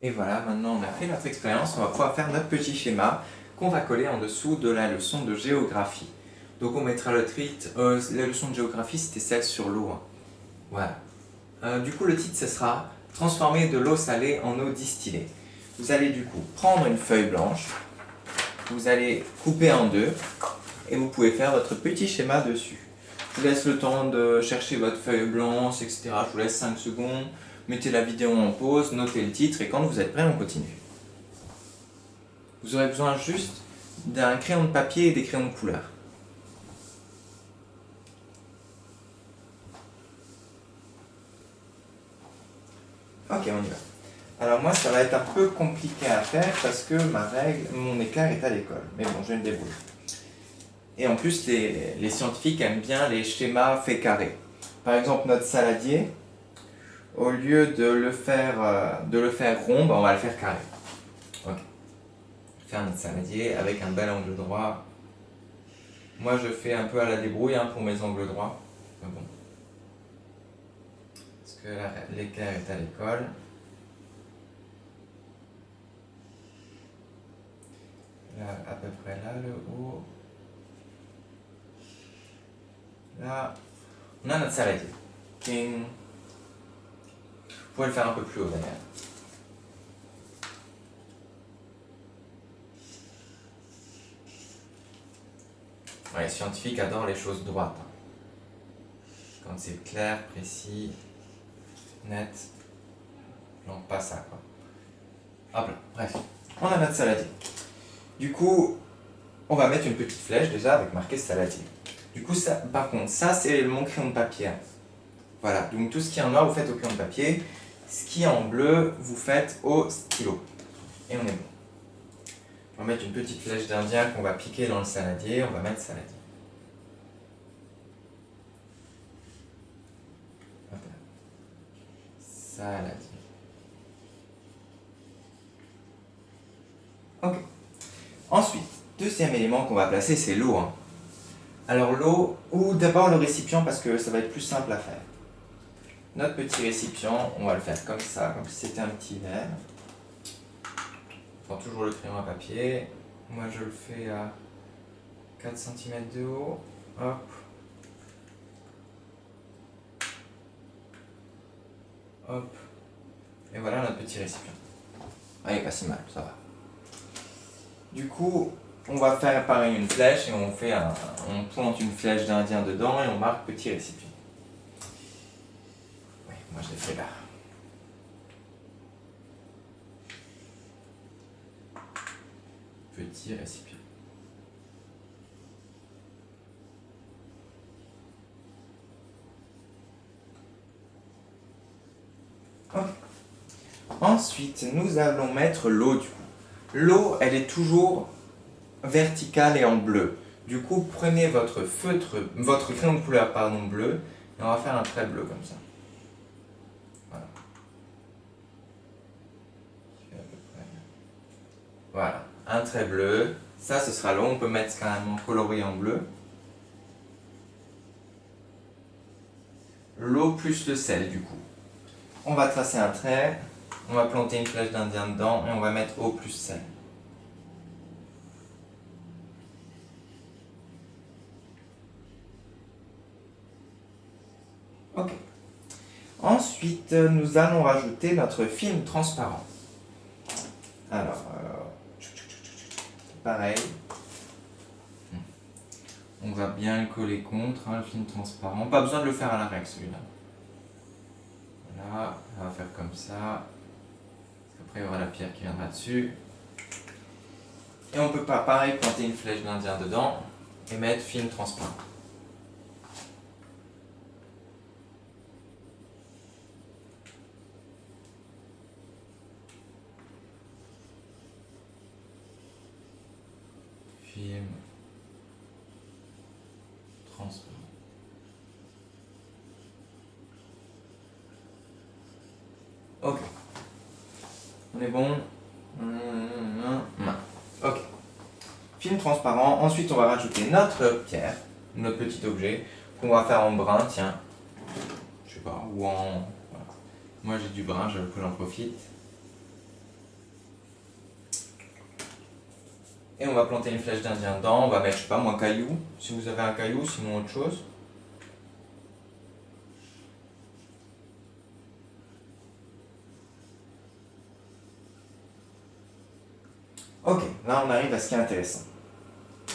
Et voilà, maintenant on a fait notre expérience, on va pouvoir faire notre petit schéma qu'on va coller en dessous de la leçon de géographie. Donc on mettra le titre, la leçon de géographie c'était celle sur l'eau. Hein. Voilà. Du coup le titre ce sera transformer de l'eau salée en eau distillée. Vous allez du coup prendre une feuille blanche, vous allez couper en deux et vous pouvez faire votre petit schéma dessus. Je vous laisse le temps de chercher votre feuille blanche, etc. Je vous laisse 5 secondes. Mettez la vidéo en pause, notez le titre et quand vous êtes prêt, on continue. Vous aurez besoin juste d'un crayon de papier et des crayons de couleur. Ok, on y va. Alors moi, ça va être un peu compliqué à faire parce que mon écart est à l'école. Mais bon, je vais me débrouiller. Et en plus, les scientifiques aiment bien les schémas faits carrés. Par exemple, notre saladier, au lieu de le faire rond, on va le faire carré. Ok. Faire notre saladier avec un bel angle droit. Moi, je fais un peu à la débrouille hein, pour mes angles droits. Mais bon. Parce que l'éclair est à l'école. Là, à peu près là, le haut. Là, on a notre saladier. King. Vous pouvez le faire un peu plus haut d'ailleurs. Ouais, les scientifiques adorent les choses droites. Hein. Quand c'est clair, précis, net. Non, pas ça quoi. Hop là, bref. On a notre saladier. Du coup, on va mettre une petite flèche déjà avec marqué saladier. Du coup, ça, par contre, ça c'est mon crayon de papier. Voilà, donc tout ce qui est en noir, vous faites au crayon de papier. Ce qui est en bleu, vous faites au stylo. Et on est bon. On va mettre une petite flèche d'Indien qu'on va piquer dans le saladier. On va mettre saladier. Hop là. Saladier. Ok. Ensuite, deuxième élément qu'on va placer, c'est l'eau. Hein. Alors l'eau, ou d'abord le récipient parce que ça va être plus simple à faire. Notre petit récipient, on va le faire comme ça, comme si c'était un petit verre. On prend toujours le crayon à papier. Moi je le fais à 4 cm de haut. Hop. Hop. Et voilà notre petit récipient. Allez, pas si mal, ça va. Du coup, on va faire pareil une flèche et on pointe une flèche d'Indien dedans et on marque petit récipient. Oui, moi je l'ai fait là. Petit récipient. Okay. Ensuite, nous allons mettre l'eau du coup. L'eau, elle est toujours verticale et en bleu. Du coup, prenez votre crayon de couleur bleu, et on va faire un trait bleu comme ça. Voilà. Voilà, un trait bleu. Ça, ce sera l'eau. On peut mettre carrément coloré en bleu. L'eau plus le sel, du coup. On va tracer un trait. On va planter une flèche d'Indien dedans et on va mettre eau plus sel. Ok. Ensuite, nous allons rajouter notre film transparent. Alors, pareil. On va bien le coller contre, hein, le film transparent. Pas besoin de le faire à la règle celui-là. Voilà, on va faire comme ça. Après, il y aura la pierre qui viendra dessus. Et on peut pas, pareil, planter une flèche d'Indien dedans et mettre film transparent. Film transparent. Ok. On est bon. Ok. Film transparent. Ensuite, on va rajouter notre pierre, notre petit objet, qu'on va faire en brun, tiens. Je sais pas, ou en... Voilà. Moi, j'ai du brun, j'en profite. Et on va planter une flèche d'Indien dedans, on va mettre, je sais pas moi, un caillou, si vous avez un caillou, sinon autre chose. Ok, là on arrive à ce qui est intéressant.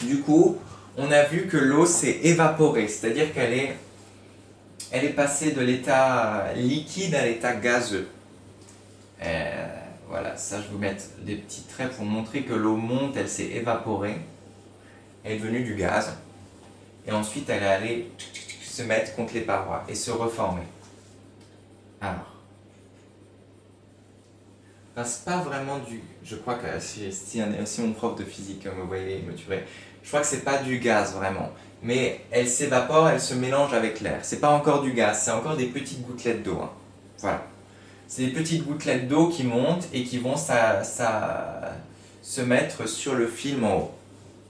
Du coup, on a vu que l'eau s'est évaporée, c'est-à-dire elle est passée de l'état liquide à l'état gazeux. Voilà, ça je vais vous mettre des petits traits pour montrer que l'eau monte, elle s'est évaporée, elle est devenue du gaz, et ensuite elle est allée se mettre contre les parois et se reformer. Alors, c'est pas vraiment du... Je crois que si mon prof de physique me voyait, il me tuerait. Je crois que c'est pas du gaz vraiment, mais elle s'évapore, elle se mélange avec l'air. C'est pas encore du gaz, c'est encore des petites gouttelettes d'eau. Hein. Voilà. C'est des petites gouttelettes d'eau qui montent et qui vont se mettre sur le film en haut.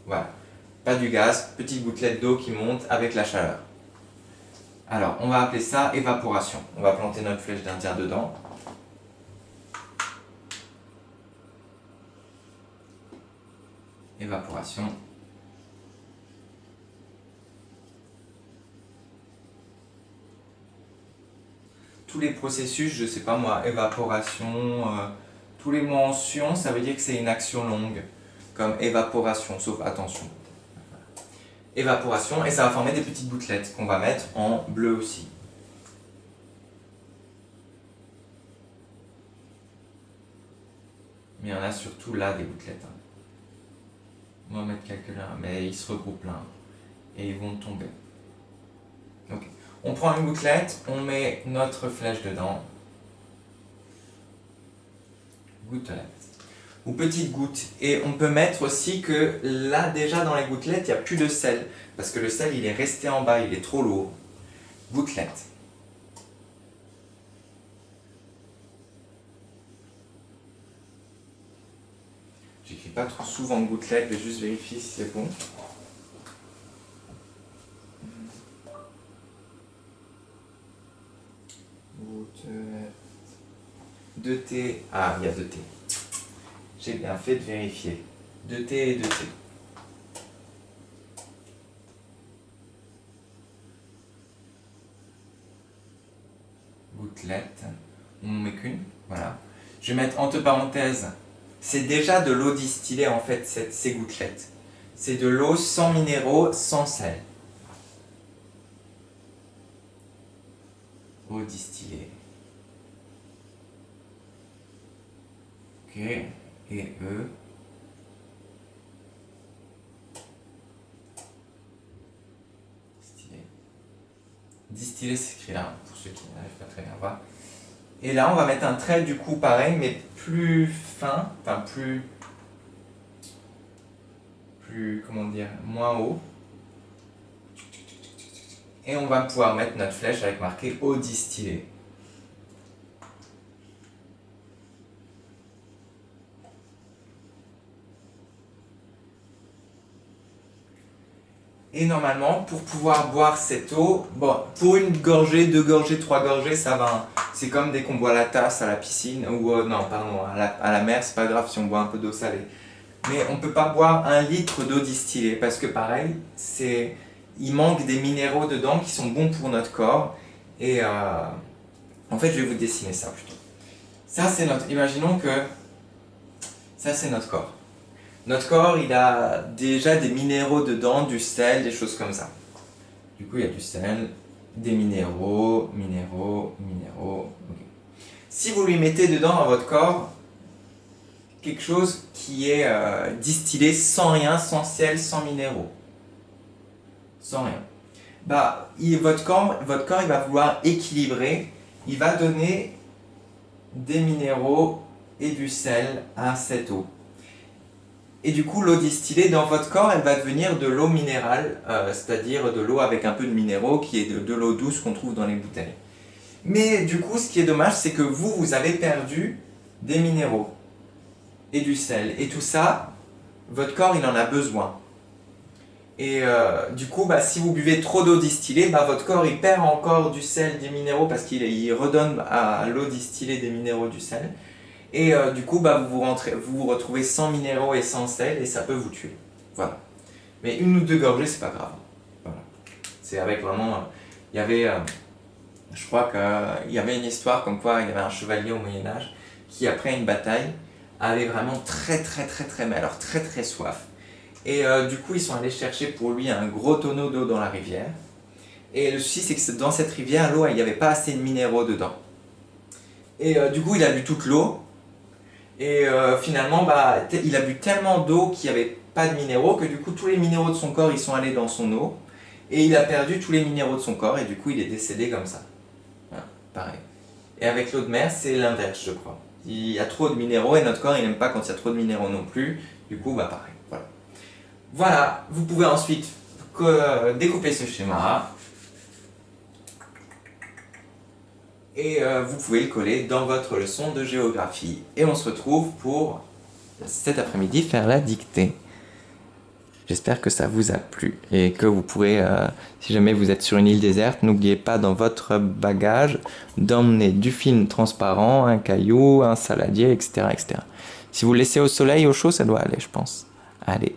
Voilà. Pas du gaz, petites gouttelettes d'eau qui montent avec la chaleur. Alors, on va appeler ça évaporation. On va planter notre flèche d'Indien dedans. Évaporation. Tous les processus, je sais pas moi, évaporation, tous les mots en sion, ça veut dire que c'est une action longue, comme évaporation, sauf attention. Évaporation, et ça va former des petites gouttelettes qu'on va mettre en bleu aussi. Mais il y en a surtout là des gouttelettes. Hein. On va mettre quelques-uns, mais ils se regroupent là. Et ils vont tomber. Ok. On prend une gouttelette, on met notre flèche dedans. Gouttelette. Ou petite goutte. Et on peut mettre aussi que là, déjà dans les gouttelettes, il n'y a plus de sel. Parce que le sel, il est resté en bas, il est trop lourd. Gouttelette. J'écris pas trop souvent gouttelette, je vais juste vérifier si c'est bon. Gouttelette. 2T. Ah, il y a 2T. J'ai bien fait de vérifier. 2T et 2T. Gouttelette. On n'en met qu'une. Voilà. Je vais mettre entre parenthèses. C'est déjà de l'eau distillée en fait, ces gouttelettes. C'est de l'eau sans minéraux, sans sel. Eau distillée. Ok. Et E. Distillé. Distillé s'écrit là, pour ceux qui n'arrivent pas très bien à voir. Et là, on va mettre un trait du coup pareil, mais plus fin, enfin comment dire, moins haut. Et on va pouvoir mettre notre flèche avec marqué eau distillée. Et normalement, pour pouvoir boire cette eau, bon, pour une gorgée, 2 gorgées, 3 gorgées, ça va. Hein. C'est comme dès qu'on boit la tasse à la piscine, ou non, pardon, à la mer, c'est pas grave si on boit un peu d'eau salée. Mais on peut pas boire 1 litre d'eau distillée, parce que pareil, il manque des minéraux dedans qui sont bons pour notre corps. Et en fait, je vais vous dessiner ça plutôt. Ça, c'est imaginons que ça, c'est notre corps. Notre corps, il a déjà des minéraux dedans, du sel, des choses comme ça. Du coup, il y a du sel, des minéraux. Okay. Si vous lui mettez dedans dans votre corps quelque chose qui est distillé sans rien, sans sel, sans minéraux, sans rien, bah, votre corps, il va vouloir équilibrer, il va donner des minéraux et du sel à cette eau. Et du coup, l'eau distillée dans votre corps, elle va devenir de l'eau minérale, c'est-à-dire de l'eau avec un peu de minéraux, qui est de l'eau douce qu'on trouve dans les bouteilles. Mais du coup, ce qui est dommage, c'est que vous avez perdu des minéraux et du sel. Et tout ça, votre corps, il en a besoin. Et du coup, bah, si vous buvez trop d'eau distillée, bah, votre corps, il perd encore du sel, des minéraux, parce qu'il redonne à l'eau distillée des minéraux, du sel. Et du coup, vous vous retrouvez sans minéraux et sans sel et ça peut vous tuer. Voilà. Mais une ou deux gorgées, c'est pas grave. Voilà. C'est avec vraiment... il y avait... je crois qu'il y avait une histoire comme quoi il y avait un chevalier au Moyen-Âge qui, après une bataille, avait vraiment mais alors très soif. Et du coup, ils sont allés chercher pour lui un gros tonneau d'eau dans la rivière. Et le souci, c'est que dans cette rivière, l'eau, il n'y avait pas assez de minéraux dedans. Et du coup, il a bu toute l'eau. Et finalement, il a bu tellement d'eau qu'il n'y avait pas de minéraux que du coup, tous les minéraux de son corps, ils sont allés dans son eau. Et il a perdu tous les minéraux de son corps et du coup, il est décédé comme ça. Voilà, pareil. Et avec l'eau de mer, c'est l'inverse, je crois. Il y a trop de minéraux et notre corps, il n'aime pas quand il y a trop de minéraux non plus. Du coup, pareil. Voilà. Voilà, vous pouvez ensuite découper ce schéma. Et vous pouvez le coller dans votre leçon de géographie. Et on se retrouve pour cet après-midi faire la dictée. J'espère que ça vous a plu et que vous pourrez, si jamais vous êtes sur une île déserte, n'oubliez pas dans votre bagage d'emmener du film transparent, un caillou, un saladier, etc., etc. Si vous le laissez au soleil, au chaud, ça doit aller, je pense. Allez.